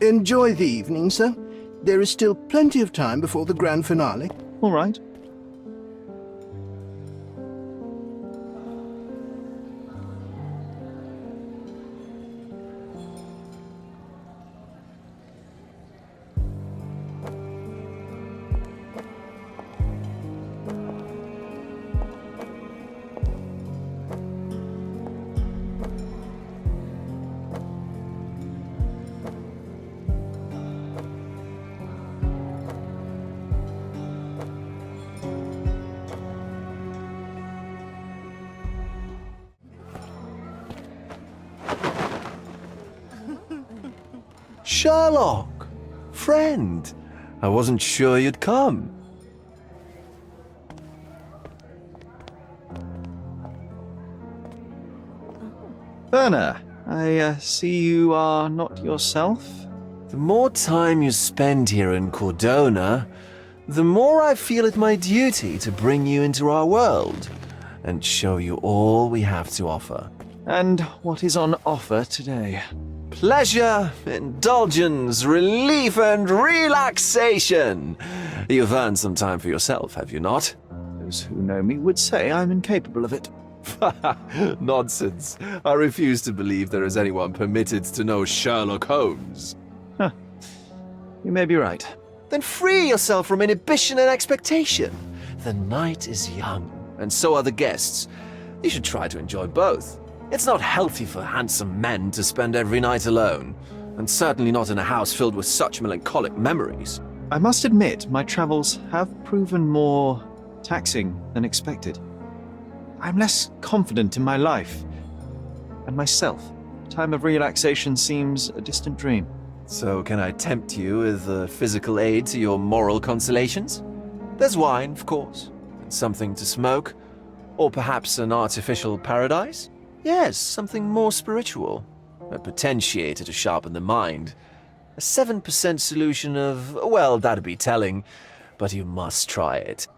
Enjoy the evening, sir. There is still plenty of time before the grand finale. All right. Sherlock! Friend! I wasn't sure you'd come. Werner, I see you are not yourself. The more time you spend here in Cordona, the more I feel it my duty to bring you into our world and show you all we have to offer. And what is on offer today? Pleasure, indulgence, relief, and relaxation. You've earned some time for yourself, have you not? Those who know me would say I'm incapable of it. Nonsense. I refuse to believe there is anyone permitted to know Sherlock Holmes. Huh. You may be right. Then free yourself from inhibition and expectation. The night is young, and so are the guests. You should try to enjoy both. It's not healthy for handsome men to spend every night alone, and certainly not in a house filled with such melancholic memories. I must admit, my travels have proven more taxing than expected. I'm less confident in my life and myself. Time of relaxation seems a distant dream. So can I tempt you with a physical aid to your moral consolations? There's wine, of course, and something to smoke, or perhaps an artificial paradise? Yes, something more spiritual. A potentiator to sharpen the mind. A 7% solution of, well, that'd be telling, but you must try it.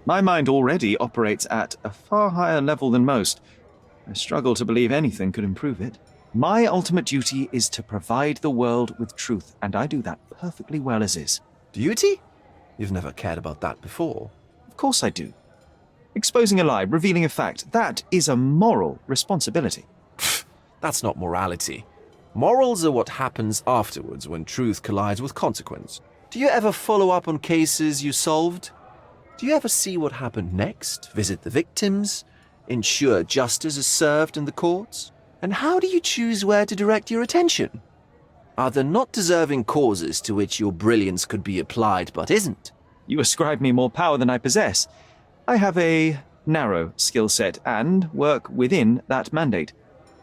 My mind already operates at a far higher level than most. I struggle to believe anything could improve it. My ultimate duty is to provide the world with truth, and I do that perfectly well as is. Duty? You've never cared about that before. Of course I do. Exposing a lie, revealing a fact, that is a moral responsibility. That's not morality. Morals are what happens afterwards when truth collides with consequence. Do you ever follow up on cases you solved? Do you ever see what happened next, visit the victims, ensure justice is served in the courts? And how do you choose where to direct your attention? Are there not deserving causes to which your brilliance could be applied but isn't? You ascribe me more power than I possess. I have a narrow skill set and work within that mandate.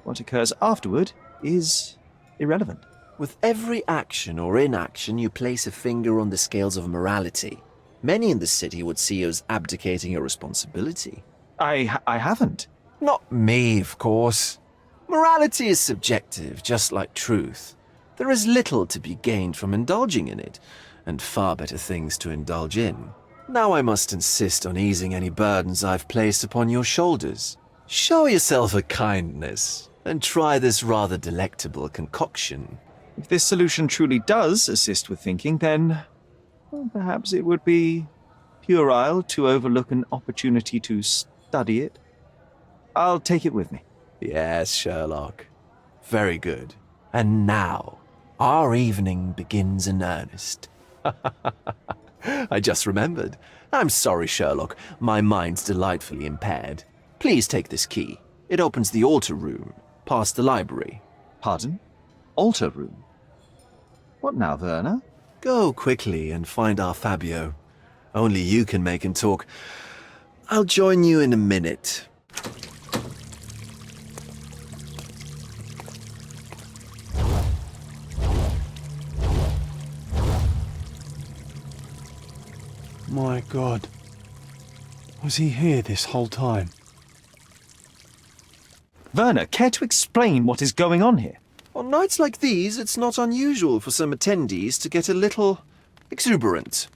What occurs afterward is irrelevant. With every action or inaction, you place a finger on the scales of morality. Many in the city would see you as abdicating your responsibility. I haven't. Not me, of course. Morality is subjective, just like truth. There is little to be gained from indulging in it, and far better things to indulge in. Now I must insist on easing any burdens I've placed upon your shoulders. Show yourself a kindness, and try this rather delectable concoction. If this solution truly does assist with thinking, then well, perhaps it would be puerile to overlook an opportunity to study it. I'll take it with me. Yes, Sherlock. Very good. And now, our evening begins in earnest. I just remembered. I'm sorry, Sherlock. My mind's delightfully impaired. Please take this key. It opens the altar room, past the library. Pardon? Altar room? What now, Werner? Go quickly and find our Fabio. Only you can make him talk. I'll join you in a minute. My God. Was he here this whole time? Werner, care to explain what is going on here? On nights like these, it's not unusual for some attendees to get a little exuberant.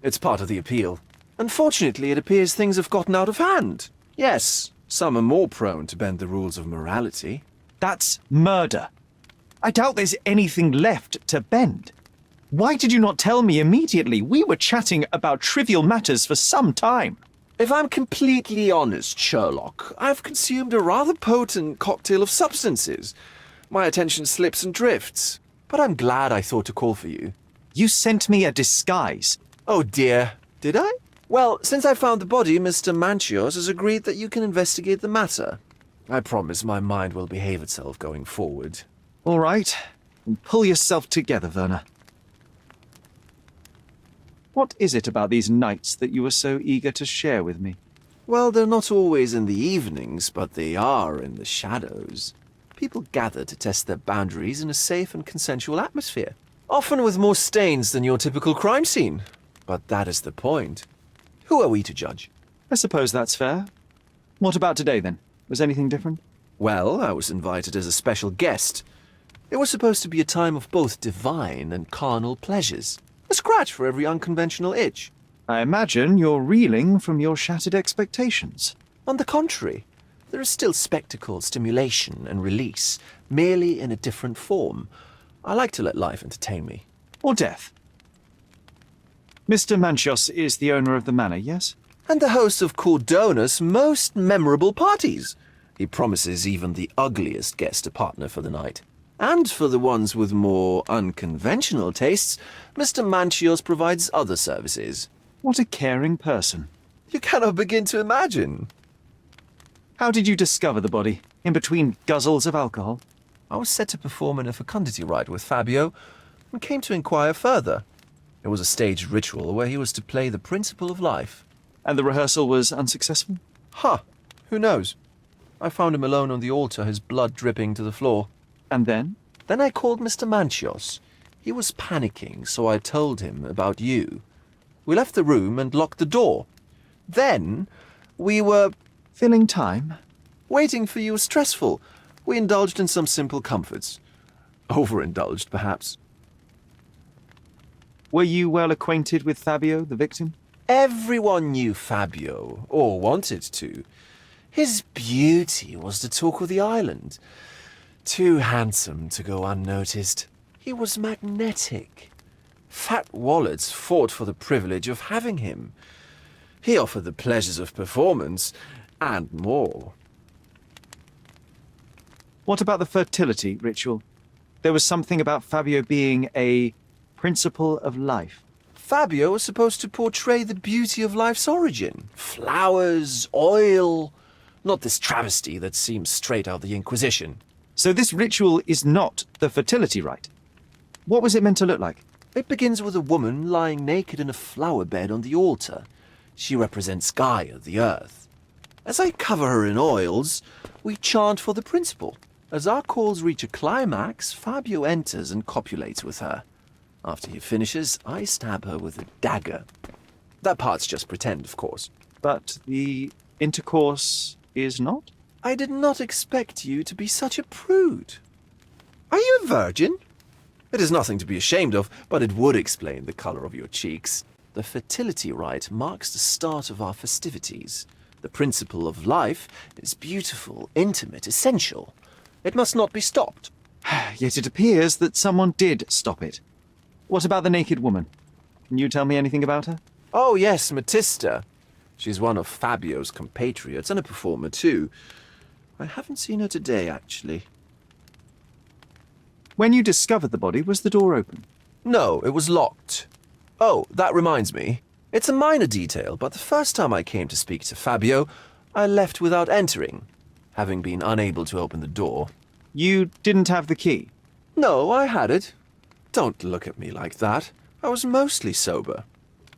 It's part of the appeal. Unfortunately, it appears things have gotten out of hand. Yes, some are more prone to bend the rules of morality. That's murder. I doubt there's anything left to bend. Why did you not tell me immediately? We were chatting about trivial matters for some time. If I'm completely honest, Sherlock, I've consumed a rather potent cocktail of substances. My attention slips and drifts, but I'm glad I thought to call for you. You sent me a disguise. Oh dear, did I? Well, since I found the body, Mr. Manchios has agreed that you can investigate the matter. I promise my mind will behave itself going forward. All right, then pull yourself together, Werner. What is it about these nights that you were so eager to share with me? Well, they're not always in the evenings, but they are in the shadows. People gather to test their boundaries in a safe and consensual atmosphere, often with more stains than your typical crime scene. But that is the point. Who are we to judge? I suppose that's fair. What about today, then? Was anything different? Well, I was invited as a special guest. It was supposed to be a time of both divine and carnal pleasures. A scratch for every unconventional itch. I imagine you're reeling from your shattered expectations. On the contrary, there is still spectacle, stimulation, and release, merely in a different form. I like to let life entertain me. Or death. Mr. Manchios is the owner of the manor, yes? And the host of Cordona's most memorable parties. He promises even the ugliest guest a partner for the night. And for the ones with more unconventional tastes, Mr. Manchios provides other services. What a caring person. You cannot begin to imagine. How did you discover the body? In between guzzles of alcohol? I was set to perform in a fecundity rite with Fabio and came to inquire further. It was a staged ritual where he was to play the principle of life. And the rehearsal was unsuccessful? Who knows? I found him alone on the altar, his blood dripping to the floor. And then? Then I called Mr. Manchios. He was panicking, so I told him about you. We left the room and locked the door. Then we were... Filling time? Waiting for you was stressful. We indulged in some simple comforts. Overindulged, perhaps. Were you well acquainted with Fabio, the victim? Everyone knew Fabio, or wanted to. His beauty was the talk of the island. Too handsome to go unnoticed. He was magnetic. Fat wallets fought for the privilege of having him. He offered the pleasures of performance, and more. What about the fertility ritual? There was something about Fabio being a principle of life. Fabio was supposed to portray the beauty of life's origin. Flowers, oil. Not this travesty that seems straight out of the Inquisition. So this ritual is not the fertility rite. What was it meant to look like? It begins with a woman lying naked in a flower bed on the altar. She represents Gaia, the earth. As I cover her in oils, we chant for the principle. As our calls reach a climax, Fabio enters and copulates with her. After he finishes, I stab her with a dagger. That part's just pretend, of course. But the intercourse is not? I did not expect you to be such a prude. Are you a virgin? It is nothing to be ashamed of, but it would explain the color of your cheeks. The fertility rite marks the start of our festivities. The principle of life is beautiful, intimate, essential. It must not be stopped. Yet it appears that someone did stop it. What about the naked woman? Can you tell me anything about her? Oh yes, Matista. She's one of Fabio's compatriots and a performer too. I haven't seen her today, actually. When you discovered the body, was the door open? No, it was locked. Oh, that reminds me. It's a minor detail, but the first time I came to speak to Fabio, I left without entering, having been unable to open the door. You didn't have the key? No, I had it. Don't look at me like that. I was mostly sober.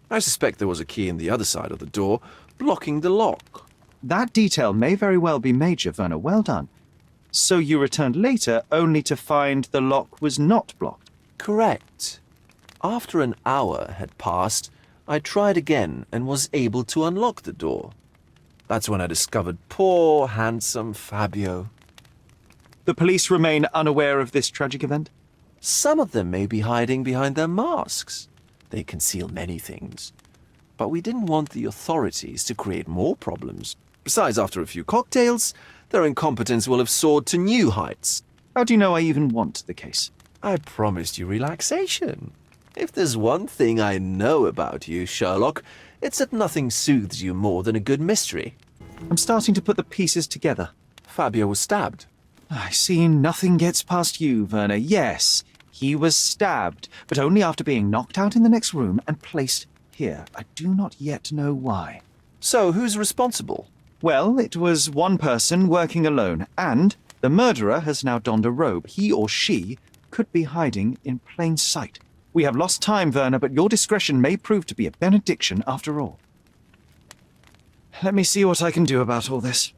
I suspect there was a key in the other side of the door, blocking the lock. That detail may very well be major, Werner. Well done. So you returned later only to find the lock was not blocked? Correct. After an hour had passed, I tried again and was able to unlock the door. That's when I discovered poor, handsome Fabio. The police remain unaware of this tragic event? Some of them may be hiding behind their masks. They conceal many things. But we didn't want the authorities to create more problems. Besides, after a few cocktails, their incompetence will have soared to new heights. How do you know I even want the case? I promised you relaxation. If there's one thing I know about you, Sherlock, it's that nothing soothes you more than a good mystery. I'm starting to put the pieces together. Fabio was stabbed. I see nothing gets past you, Werner. Yes, he was stabbed, but only after being knocked out in the next room and placed here. I do not yet know why. So, who's responsible? Well, it was one person working alone, and the murderer has now donned a robe. He or she could be hiding in plain sight. We have lost time, Werner, but your discretion may prove to be a benediction after all. Let me see what I can do about all this.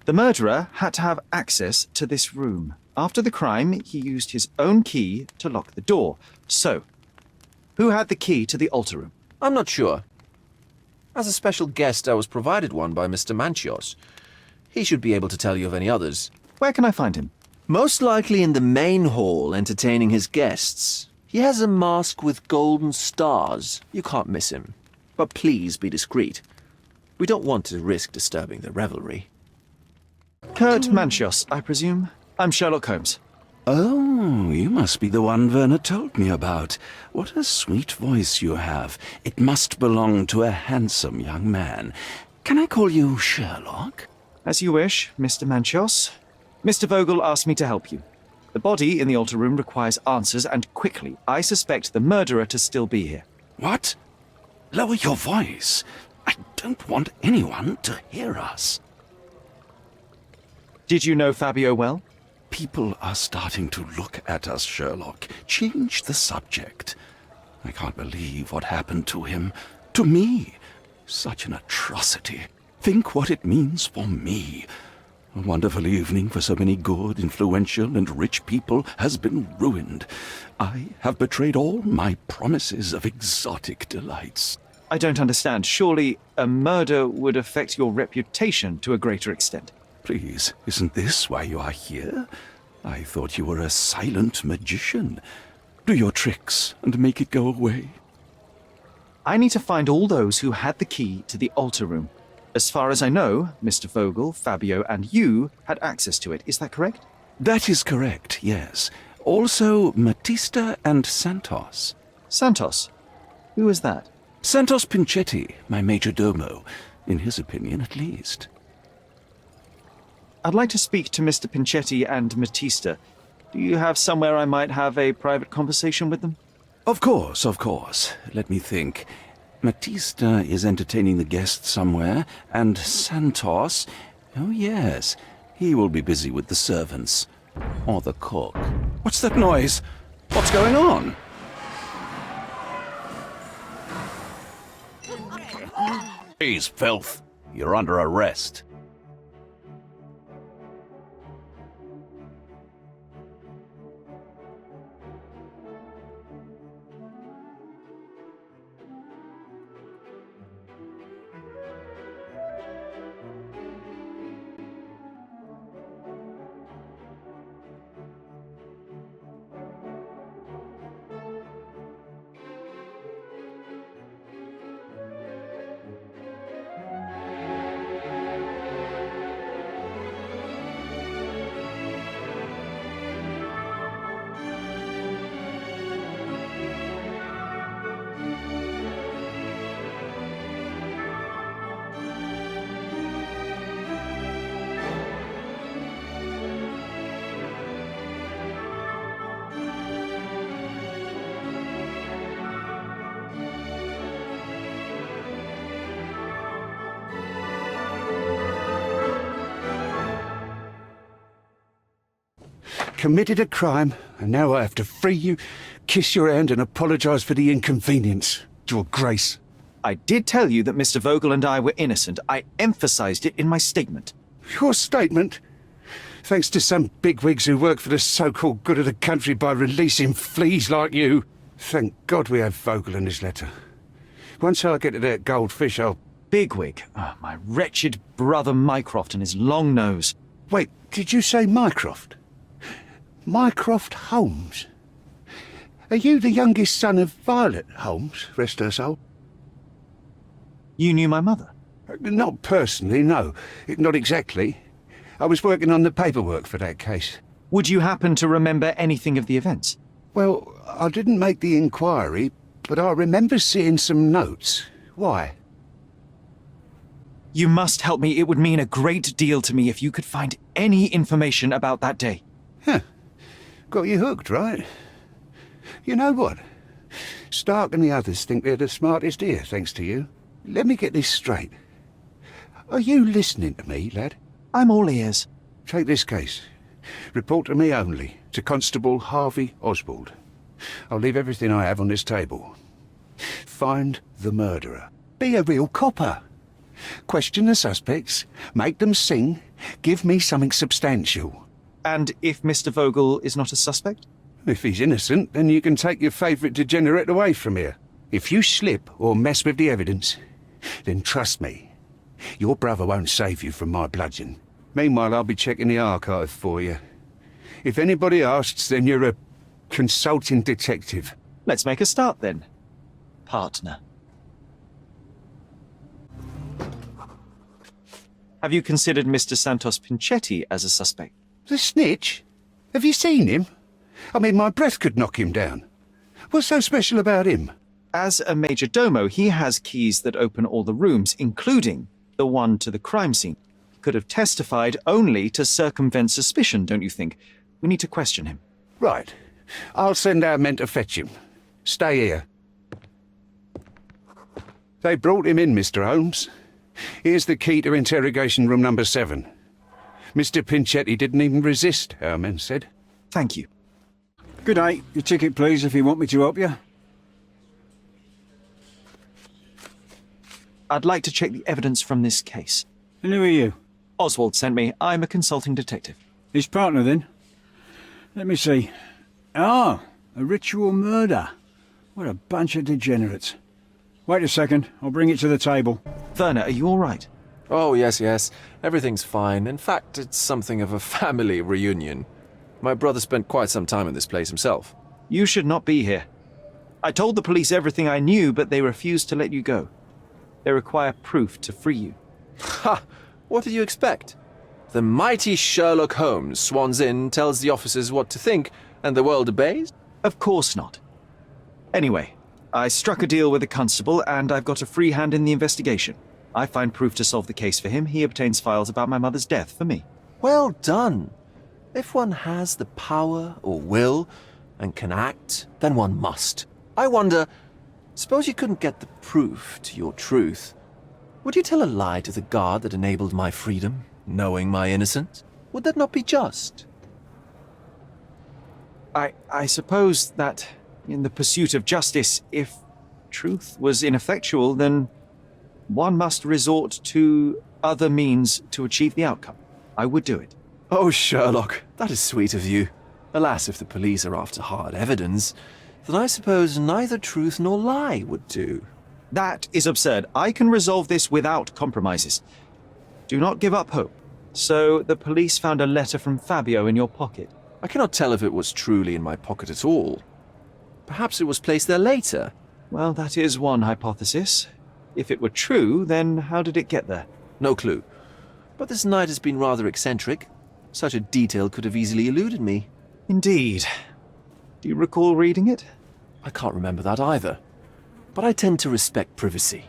The murderer had to have access to this room. After the crime, he used his own key to lock the door. So, who had the key to the altar room? I'm not sure. As a special guest, I was provided one by Mr. Manchios. He should be able to tell you of any others. Where can I find him? Most likely in the main hall, entertaining his guests. He has a mask with golden stars. You can't miss him. But please be discreet. We don't want to risk disturbing the revelry. Kurt Manchios, I presume? I'm Sherlock Holmes. Oh, you must be the one Werner told me about. What a sweet voice you have. It must belong to a handsome young man. Can I call you Sherlock? As you wish, Mr. Manchios. Mr. Vogel asked me to help you. The body in the altar room requires answers, and quickly. I suspect the murderer to still be here. What? Lower your voice. I don't want anyone to hear us. Did you know Fabio well? People are starting to look at us, Sherlock. Change the subject. I can't believe what happened to him. To me. Such an atrocity. Think what it means for me. A wonderful evening for so many good, influential, and rich people has been ruined. I have betrayed all my promises of exotic delights. I don't understand. Surely a murder would affect your reputation to a greater extent. Please, isn't this why you are here? I thought you were a silent magician. Do your tricks and make it go away. I need to find all those who had the key to the altar room. As far as I know, Mr. Vogel, Fabio, and you had access to it. Is that correct? That is correct, yes. Also, Matista and Santos. Santos? Who is that? Santos Pinchetti, my major domo. In his opinion, at least. I'd like to speak to Mr. Pinchetti and Matista. Do you have somewhere I might have a private conversation with them? Of course, of course. Let me think. Matista is entertaining the guests somewhere, and Santos... Oh, yes. He will be busy with the servants. Or the cook. What's that noise? What's going on? Please, filth. You're under arrest. Committed a crime, and now I have to free you, kiss your hand, and apologise for the inconvenience. Your Grace. I did tell you that Mr. Vogel and I were innocent. I emphasized it in my statement. Your statement? Thanks to some bigwigs who work for the so-called good of the country by releasing fleas like you. Thank God we have Vogel in his letter. Once I get to that goldfish, I'll... Bigwig. Oh, my wretched brother Mycroft and his long nose. Wait, did you say Mycroft? Mycroft Holmes? Are you the youngest son of Violet Holmes, rest her soul? You knew my mother? Not personally, no. Not exactly. I was working on the paperwork for that case. Would you happen to remember anything of the events? Well, I didn't make the inquiry, but I remember seeing some notes. Why? You must help me. It would mean a great deal to me if you could find any information about that day. Huh. Got you hooked, right? You know what? Stark and the others think they're the smartest here, thanks to you. Let me get this straight. Are you listening to me, lad? I'm all ears. Take this case. Report to me only, to Constable Harvey Oswald. I'll leave everything I have on this table. Find the murderer. Be a real copper. Question the suspects, make them sing, give me something substantial. And if Mr. Vogel is not a suspect? If he's innocent, then you can take your favourite degenerate away from here. If you slip or mess with the evidence, then trust me, your brother won't save you from my bludgeon. Meanwhile, I'll be checking the archive for you. If anybody asks, then you're a consulting detective. Let's make a start then, partner. Have you considered Mr. Santos Pinchetti as a suspect? The snitch? Have you seen him? I mean, my breath could knock him down. What's so special about him? As a major domo, he has keys that open all the rooms, including the one to the crime scene. He could have testified only to circumvent suspicion, don't you think? We need to question him. Right. I'll send our men to fetch him. Stay here. They brought him in, Mr. Holmes. Here's the key to interrogation room number 7. Mr. Pinchetti didn't even resist, our men said. Thank you. Good day. Your ticket, please, if you want me to help you. I'd like to check the evidence from this case. And who are you? Oswald sent me. I'm a consulting detective. His partner, then? Let me see. Ah, a ritual murder. What a bunch of degenerates. Wait a second. I'll bring it to the table. Werner, are you all right? Oh, yes. Everything's fine. In fact, it's something of a family reunion. My brother spent quite some time in this place himself. You should not be here. I told the police everything I knew, but they refused to let you go. They require proof to free you. Ha! What did you expect? The mighty Sherlock Holmes swans in, tells the officers what to think, and the world obeys? Of course not. Anyway, I struck a deal with the constable, and I've got a free hand in the investigation. I find proof to solve the case for him. He obtains files about my mother's death for me. Well done. If one has the power or will and can act, then one must. I wonder, suppose you couldn't get the proof to your truth. Would you tell a lie to the guard that enabled my freedom, knowing my innocence? Would that not be just? I suppose that in the pursuit of justice, if truth was ineffectual, then one must resort to other means to achieve the outcome. I would do it. Oh, Sherlock, that is sweet of you. Alas, if the police are after hard evidence, then I suppose neither truth nor lie would do. That is absurd. I can resolve this without compromises. Do not give up hope. So, the police found a letter from Fabio in your pocket. I cannot tell if it was truly in my pocket at all. Perhaps it was placed there later. Well, that is one hypothesis. If it were true, then how did it get there? No clue. But this night has been rather eccentric. Such a detail could have easily eluded me. Indeed. Do you recall reading it? I can't remember that either. But I tend to respect privacy.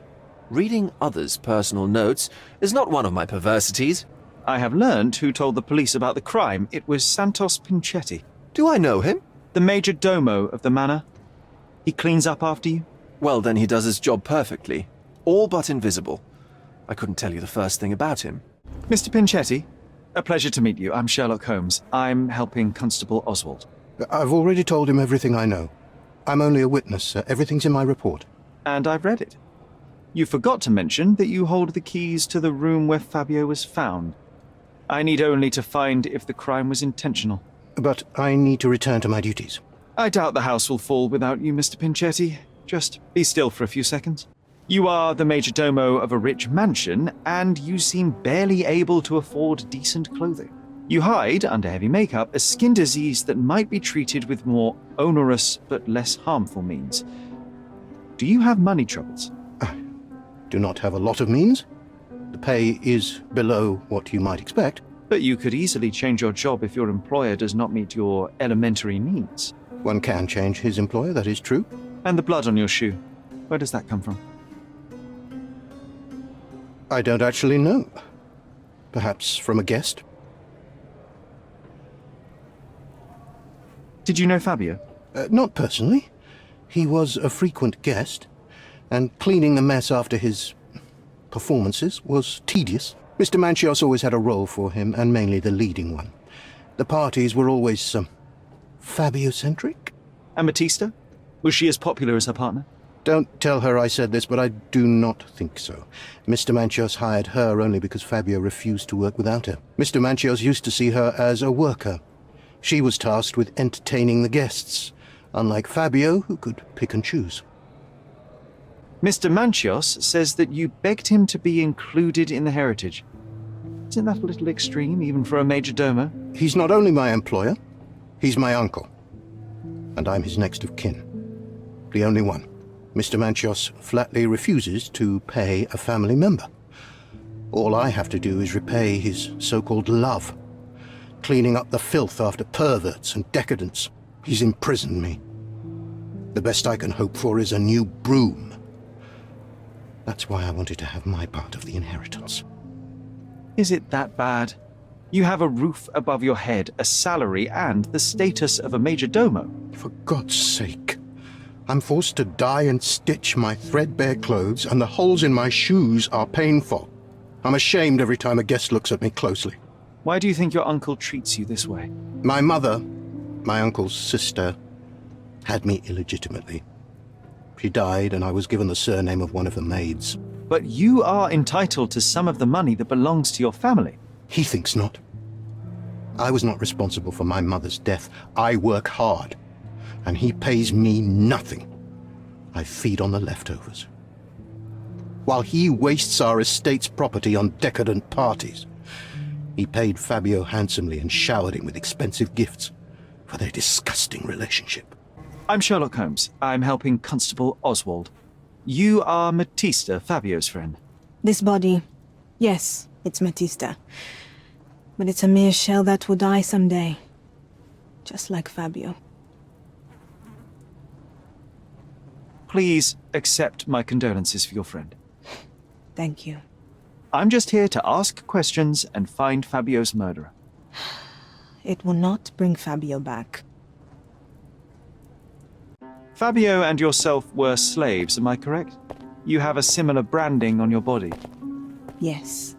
Reading others' personal notes is not one of my perversities. I have learned who told the police about the crime. It was Santos Pinchetti. Do I know him? The major domo of the manor. He cleans up after you? Well, then he does his job perfectly. All but invisible. I couldn't tell you the first thing about him. Mr. Pinchetti, a pleasure to meet you. I'm Sherlock Holmes. I'm helping Constable Oswald. I've already told him everything I know. I'm only a witness, sir. Everything's in my report. And I've read it. You forgot to mention that you hold the keys to the room where Fabio was found. I need only to find if the crime was intentional. But I need to return to my duties. I doubt the house will fall without you, Mr. Pinchetti. Just be still for a few seconds. You are the major domo of a rich mansion, and you seem barely able to afford decent clothing. You hide, under heavy makeup, a skin disease that might be treated with more onerous but less harmful means. Do you have money troubles? do not have a lot of means. The pay is below what you might expect. But you could easily change your job if your employer does not meet your elementary needs. One can change his employer, that is true. And the blood on your shoe, where does that come from? I don't actually know. Perhaps from a guest? Did you know Fabio? Not personally. He was a frequent guest, and cleaning the mess after his performances was tedious. Mr. Manchios always had a role for him, and mainly the leading one. The parties were always, Fabio-centric? And Matista? Was she as popular as her partner? Don't tell her I said this, but I do not think so. Mr. Manchios hired her only because Fabio refused to work without her. Mr. Manchios used to see her as a worker. She was tasked with entertaining the guests, unlike Fabio, who could pick and choose. Mr. Manchios says that you begged him to be included in the heritage. Isn't that a little extreme, even for a major domo? He's not only my employer, he's my uncle. And I'm his next of kin. The only one. Mr. Manchios flatly refuses to pay a family member. All I have to do is repay his so-called love, cleaning up the filth after perverts and decadents. He's imprisoned me. The best I can hope for is a new broom. That's why I wanted to have my part of the inheritance. Is it that bad? You have a roof above your head, a salary, and the status of a major domo. For God's sake. I'm forced to dye and stitch my threadbare clothes, and the holes in my shoes are painful. I'm ashamed every time a guest looks at me closely. Why do you think your uncle treats you this way? My mother, my uncle's sister, had me illegitimately. She died, and I was given the surname of one of the maids. But you are entitled to some of the money that belongs to your family. He thinks not. I was not responsible for my mother's death. I work hard, and he pays me nothing. I feed on the leftovers. While he wastes our estate's property on decadent parties, he paid Fabio handsomely and showered him with expensive gifts for their disgusting relationship. I'm Sherlock Holmes. I'm helping Constable Oswald. You are Matista, Fabio's friend. This body, yes, it's Matista. But it's a mere shell that will die someday. Just like Fabio. Please accept my condolences for your friend. Thank you. I'm just here to ask questions and find Fabio's murderer. It will not bring Fabio back. Fabio and yourself were slaves, am I correct? You have a similar branding on your body. Yes.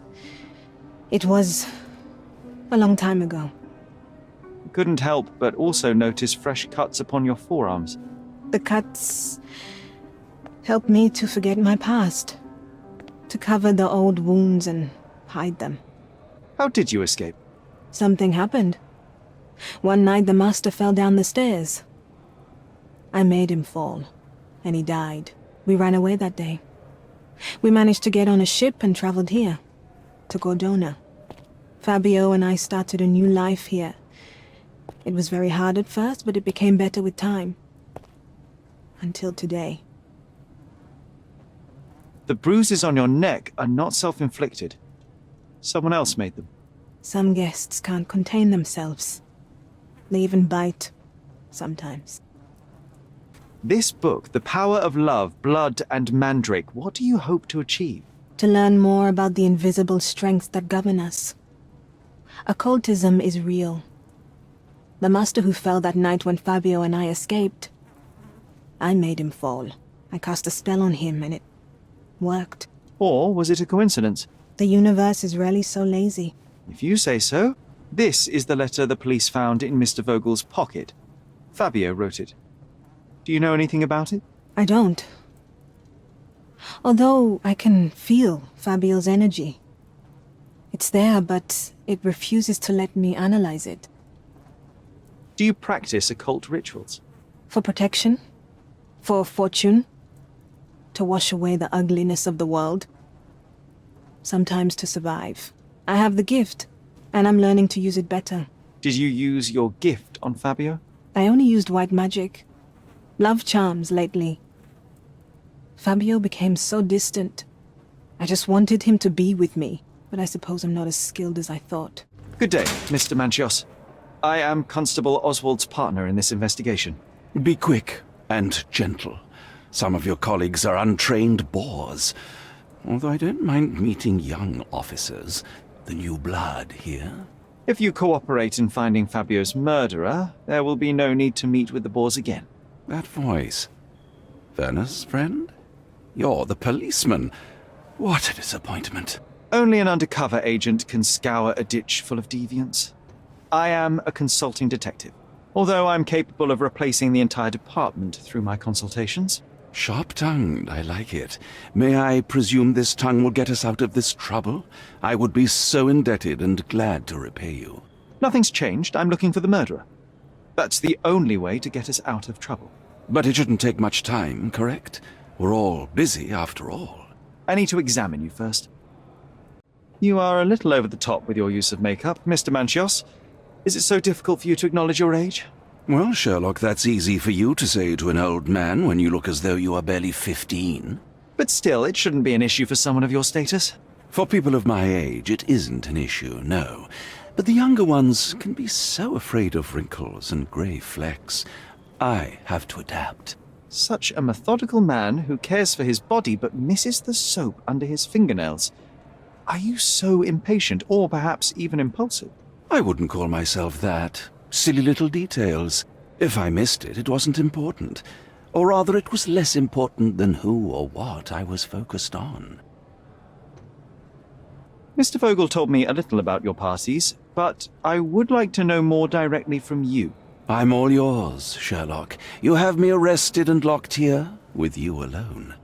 It was a long time ago. Couldn't help but also notice fresh cuts upon your forearms. The cuts helped me to forget my past, to cover the old wounds and hide them. How did you escape? Something happened. One night the master fell down the stairs. I made him fall, and he died. We ran away that day. We managed to get on a ship and traveled here, to Cordona. Fabio and I started a new life here. It was very hard at first, but it became better with time. Until today. The bruises on your neck are not self-inflicted. Someone else made them. Some guests can't contain themselves. They even bite, sometimes. This book, The Power of Love, Blood and Mandrake, what do you hope to achieve? To learn more about the invisible strengths that govern us. Occultism is real. The master who fell that night when Fabio and I escaped, I made him fall. I cast a spell on him and it worked. Or was it a coincidence? The universe is rarely so lazy. If you say so. This is the letter the police found in Mr. Vogel's pocket. Fabio wrote it. Do you know anything about it? I don't. Although I can feel Fabio's energy. It's there, but it refuses to let me analyze it. Do you practice occult rituals? For protection? For fortune? To wash away the ugliness of the world? Sometimes to survive. I have the gift, and I'm learning to use it better. Did you use your gift on Fabio? I only used white magic. Love charms lately. Fabio became so distant. I just wanted him to be with me, but I suppose I'm not as skilled as I thought. Good day, Mr. Manchios. I am Constable Oswald's partner in this investigation. Be quick and gentle. Some of your colleagues are untrained boors. Although I don't mind meeting young officers, the new blood here. If you cooperate in finding Fabio's murderer, there will be no need to meet with the Boers again. That voice. Werner's friend? You're the policeman. What a disappointment. Only an undercover agent can scour a ditch full of deviants. I am a consulting detective, although I'm capable of replacing the entire department through my consultations. Sharp-tongued, I like it. May I presume this tongue will get us out of this trouble? I would be so indebted and glad to repay you. Nothing's changed. I'm looking for the murderer. That's the only way to get us out of trouble. But it shouldn't take much time, correct? We're all busy, after all. I need to examine you first. You are a little over the top with your use of makeup, Mr. Manchios. Is it so difficult for you to acknowledge your age? Well, Sherlock, that's easy for you to say to an old man when you look as though you are barely 15. But still, it shouldn't be an issue for someone of your status. For people of my age, it isn't an issue, no. But the younger ones can be so afraid of wrinkles and grey flecks. I have to adapt. Such a methodical man who cares for his body but misses the soap under his fingernails. Are you so impatient, or perhaps even impulsive? I wouldn't call myself that. Silly little details. If I missed it, it wasn't important. Or rather, it was less important than who or what I was focused on. Mr. Vogel told me a little about your parties, but I would like to know more directly from you. I'm all yours, Sherlock. You have me arrested and locked here, with you alone.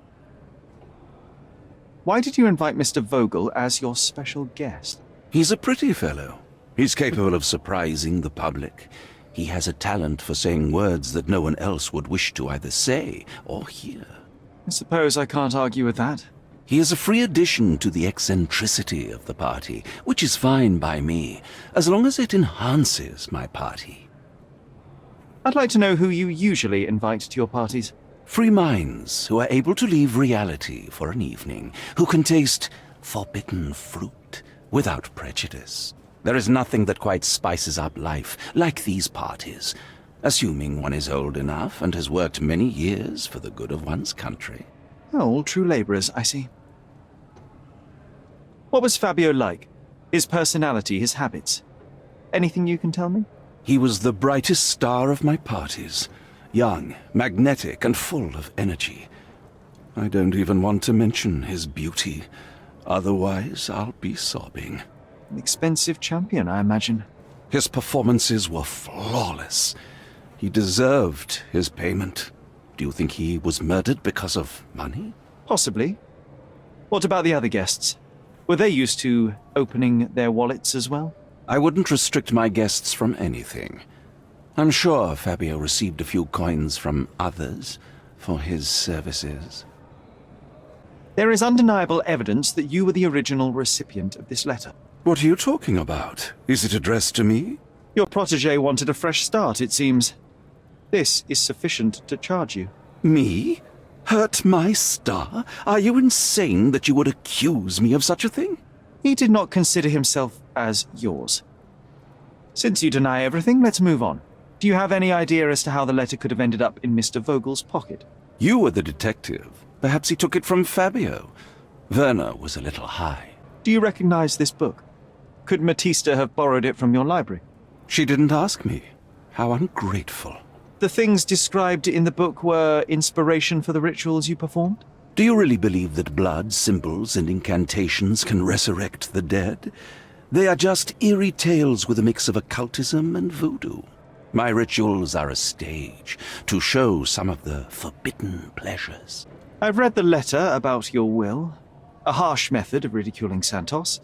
Why did you invite Mr. Vogel as your special guest? He's a pretty fellow. He's capable of surprising the public. He has a talent for saying words that no one else would wish to either say or hear. I suppose I can't argue with that. He is a free addition to the eccentricity of the party, which is fine by me, as long as it enhances my party. I'd like to know who you usually invite to your parties. Free minds who are able to leave reality for an evening, who can taste forbidden fruit without prejudice. There is nothing that quite spices up life like these parties, assuming one is old enough and has worked many years for the good of one's country. Oh, all true labourers, I see. What was Fabio like? His personality, his habits? Anything you can tell me? He was the brightest star of my parties. Young, magnetic, and full of energy. I don't even want to mention his beauty. Otherwise, I'll be sobbing. An expensive champion, I imagine. His performances were flawless. He deserved his payment. Do you think he was murdered because of money? Possibly. What about the other guests? Were they used to opening their wallets as well? I wouldn't restrict my guests from anything. I'm sure Fabio received a few coins from others for his services. There is undeniable evidence that you were the original recipient of this letter. What are you talking about? Is it addressed to me? Your protégé wanted a fresh start, it seems. This is sufficient to charge you. Me? Hurt my star? Are you insane that you would accuse me of such a thing? He did not consider himself as yours. Since you deny everything, let's move on. Do you have any idea as to how the letter could have ended up in Mr. Vogel's pocket? You were the detective. Perhaps he took it from Fabio. Werner was a little high. Do you recognize this book? Could Matista have borrowed it from your library? She didn't ask me. How ungrateful. The things described in the book were inspiration for the rituals you performed? Do you really believe that blood, symbols, and incantations can resurrect the dead? They are just eerie tales with a mix of occultism and voodoo. My rituals are a stage to show some of the forbidden pleasures. I've read the letter about your will. A harsh method of ridiculing Santos.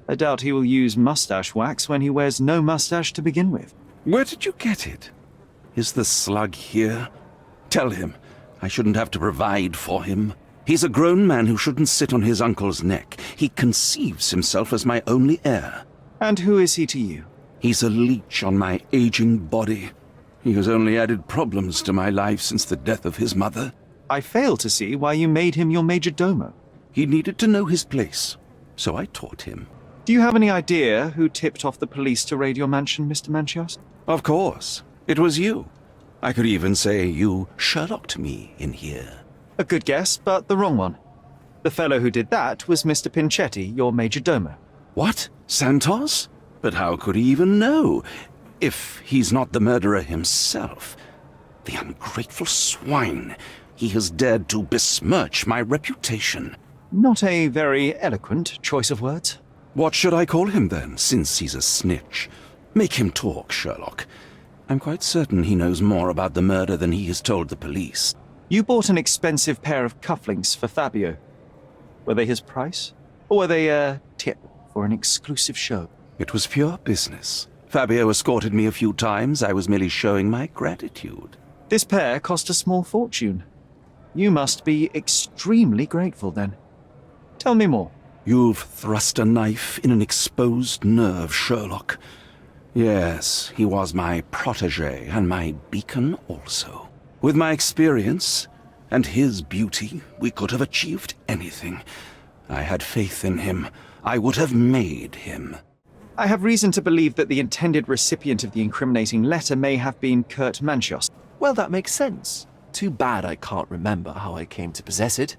I doubt he will use mustache wax when he wears no mustache to begin with. Where did you get it? Is the slug here? Tell him. I shouldn't have to provide for him. He's a grown man who shouldn't sit on his uncle's neck. He conceives himself as my only heir. And who is he to you? He's a leech on my aging body. He has only added problems to my life since the death of his mother. I fail to see why you made him your major domo. He needed to know his place, so I taught him. Do you have any idea who tipped off the police to raid your mansion, Mr. Manchios? Of course, it was you. I could even say you Sherlocked me in here. A good guess, but the wrong one. The fellow who did that was Mr. Pinchetti, your major domo. What? Santos? But how could he even know? If he's not the murderer himself. The ungrateful swine. He has dared to besmirch my reputation. Not a very eloquent choice of words. What should I call him then, since he's a snitch? Make him talk, Sherlock. I'm quite certain he knows more about the murder than he has told the police. You bought an expensive pair of cufflinks for Fabio. Were they his price? Or were they a tip for an exclusive show? It was pure business. Fabio escorted me a few times. I was merely showing my gratitude. This pair cost a small fortune. You must be extremely grateful then. Tell me more. You've thrust a knife in an exposed nerve, Sherlock. Yes, he was my protégé and my beacon also. With my experience and his beauty, we could have achieved anything. I had faith in him. I would have made him. I have reason to believe that the intended recipient of the incriminating letter may have been Kurt Manchios. Well, that makes sense. Too bad I can't remember how I came to possess it.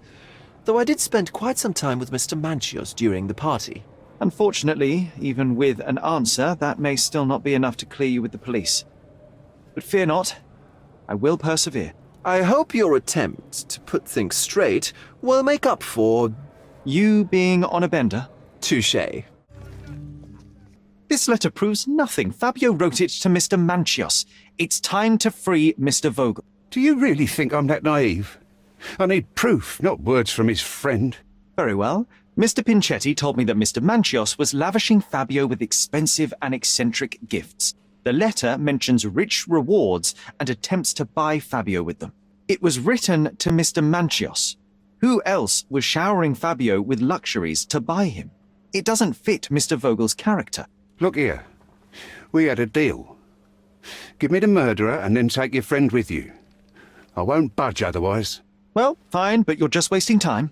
Though I did spend quite some time with Mr. Manchios during the party. Unfortunately, even with an answer, that may still not be enough to clear you with the police. But fear not, I will persevere. I hope your attempt to put things straight will make up for... You being on a bender? touché. This letter proves nothing. Fabio wrote it to Mr. Manchios. It's time to free Mr. Vogel. Do you really think I'm that naive? I need proof, not words from his friend. Very well. Mr. Pinchetti told me that Mr. Manchios was lavishing Fabio with expensive and eccentric gifts. The letter mentions rich rewards and attempts to buy Fabio with them. It was written to Mr. Manchios. Who else was showering Fabio with luxuries to buy him? It doesn't fit Mr. Vogel's character. Look here. We had a deal. Give me the murderer and then take your friend with you. I won't budge otherwise. Well, fine, but you're just wasting time.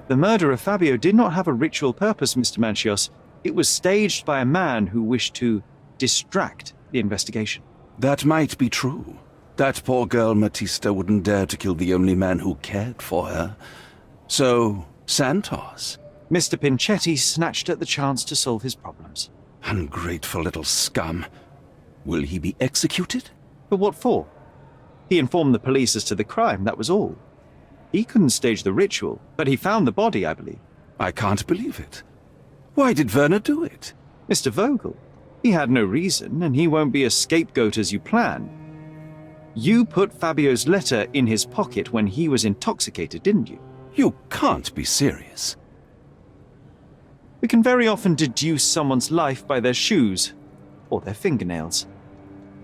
The murder of Fabio did not have a ritual purpose, Mr. Manchios. It was staged by a man who wished to distract the investigation. That might be true. That poor girl Matista wouldn't dare to kill the only man who cared for her. So, Santos. Mr. Pinchetti snatched at the chance to solve his problems. Ungrateful little scum. Will he be executed? But what for? He informed the police as to the crime, that was all. He couldn't stage the ritual, but he found the body, I believe. I can't believe it. Why did Werner do it? Mr. Vogel. He had no reason, and he won't be a scapegoat as you plan. You put Fabio's letter in his pocket when he was intoxicated, didn't you? You can't be serious. We can very often deduce someone's life by their shoes or their fingernails.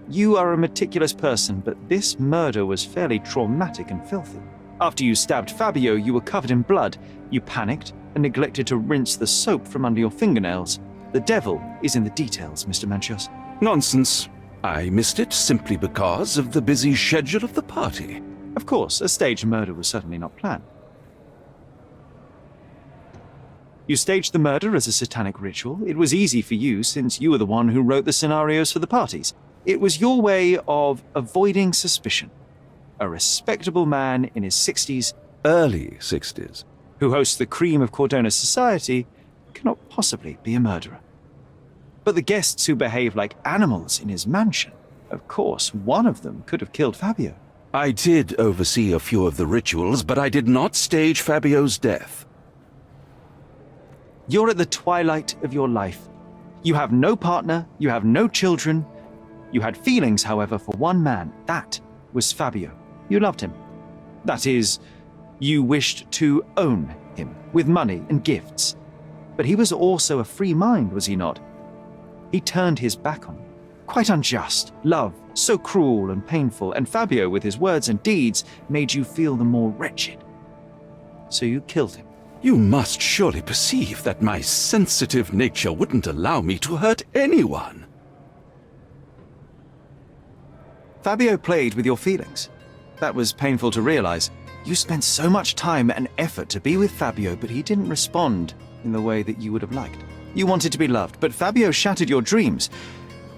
You are a meticulous person, but this murder was fairly traumatic and filthy. After you stabbed Fabio, you were covered in blood. You panicked and neglected to rinse the soap from under your fingernails. The devil is in the details, Mr. Manchios. Nonsense. I missed it simply because of the busy schedule of the party. Of course, a staged murder was certainly not planned. You staged the murder as a satanic ritual. It was easy for you since you were the one who wrote the scenarios for the parties. It was your way of avoiding suspicion. A respectable man in his 60s, Early 60s. who hosts the cream of Cordona's society, cannot possibly be a murderer. But the guests who behave like animals in his mansion, of course, one of them could have killed Fabio. I did oversee a few of the rituals, but I did not stage Fabio's death. You're at the twilight of your life. You have no partner, you have no children. You had feelings, however, for one man. That was Fabio. You loved him. That is, you wished to own him with money and gifts. But he was also a free mind, was he not? He turned his back on you. Quite unjust. Love, so cruel and painful, and Fabio, with his words and deeds, made you feel the more wretched. So you killed him. You must surely perceive that my sensitive nature wouldn't allow me to hurt anyone. Fabio played with your feelings. That was painful to realize. You spent so much time and effort to be with Fabio, but he didn't respond in the way that you would have liked. You wanted to be loved, but Fabio shattered your dreams.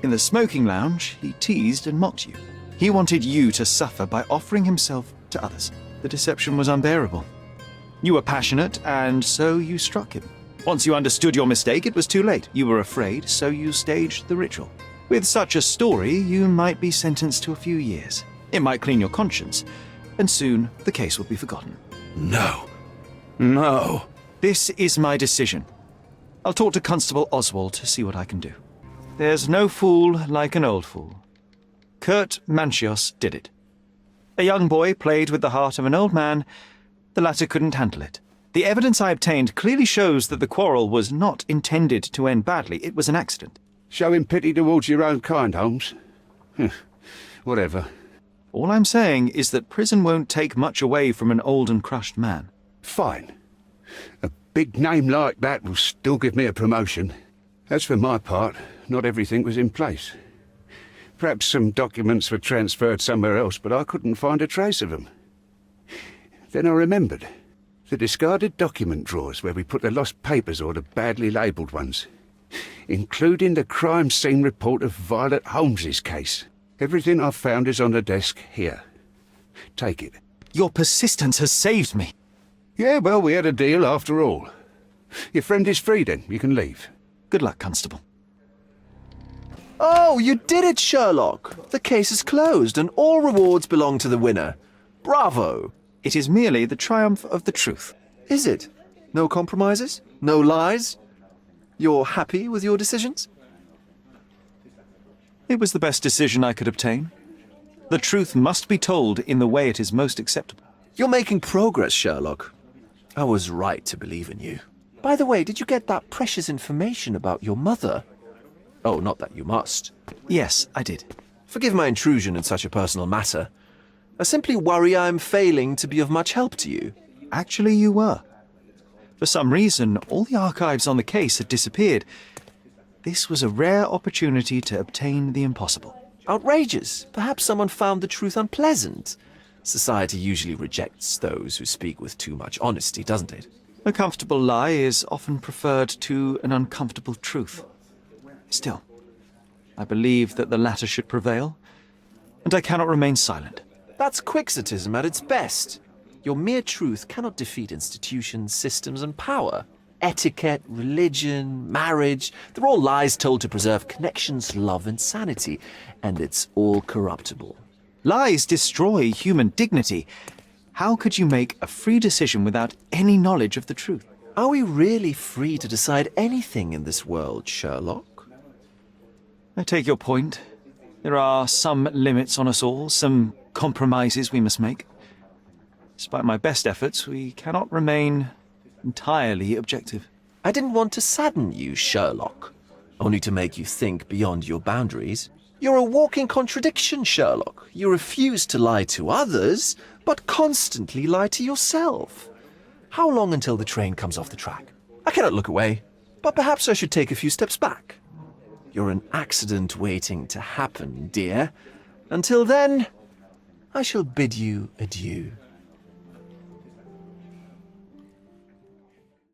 In the smoking lounge, he teased and mocked you. He wanted you to suffer by offering himself to others. The deception was unbearable. You were passionate, and so you struck him. Once you understood your mistake, it was too late. You were afraid, so you staged the ritual. With such a story, you might be sentenced to a few years. It might clean your conscience, and soon the case will be forgotten. No. No. This is my decision. I'll talk to Constable Oswald to see what I can do. There's no fool like an old fool. Kurt Manchios did it. A young boy played with the heart of an old man. The latter couldn't handle it. The evidence I obtained clearly shows that the quarrel was not intended to end badly. It was an accident. Showing pity towards your own kind, Holmes. Whatever. All I'm saying is that prison won't take much away from an old and crushed man. Fine. A big name like that will still give me a promotion. As for my part, not everything was in place. Perhaps some documents were transferred somewhere else, but I couldn't find a trace of them. Then I remembered. The discarded document drawers where we put the lost papers or the badly labelled ones, including the crime scene report of Violet Holmes's case. Everything I've found is on the desk here. Take it. Your persistence has saved me. Yeah, well, we had a deal after all. Your friend is free then. You can leave. Good luck, Constable. Oh, you did it, Sherlock! The case is closed and all rewards belong to the winner. Bravo! It is merely the triumph of the truth. Is it? No compromises? No lies? You're happy with your decisions? It was the best decision I could obtain. The truth must be told in the way it is most acceptable. You're making progress, Sherlock. I was right to believe in you. By the way, did you get that precious information about your mother? Oh, not that you must. Yes, I did. Forgive my intrusion in such a personal matter. I simply worry I'm failing to be of much help to you. Actually, you were. For some reason, all the archives on the case had disappeared. This was a rare opportunity to obtain the impossible. Outrageous. Perhaps someone found the truth unpleasant. Society usually rejects those who speak with too much honesty, doesn't it? A comfortable lie is often preferred to an uncomfortable truth. Still, I believe that the latter should prevail, and I cannot remain silent. That's quixotism at its best. Your mere truth cannot defeat institutions, systems, and power. Etiquette, religion, marriage, they're all lies told to preserve connections, love, and sanity, and it's all corruptible. Lies destroy human dignity. How could you make a free decision without any knowledge of the truth? Are we really free to decide anything in this world, Sherlock? I take your point. There are some limits on us all, some compromises we must make. Despite my best efforts, we cannot remain entirely objective. I didn't want to sadden you, Sherlock, only to make you think beyond your boundaries. You're a walking contradiction, Sherlock. You refuse to lie to others, but constantly lie to yourself. How long until the train comes off the track? I cannot look away, but perhaps I should take a few steps back. You're an accident waiting to happen, dear. Until then, I shall bid you adieu.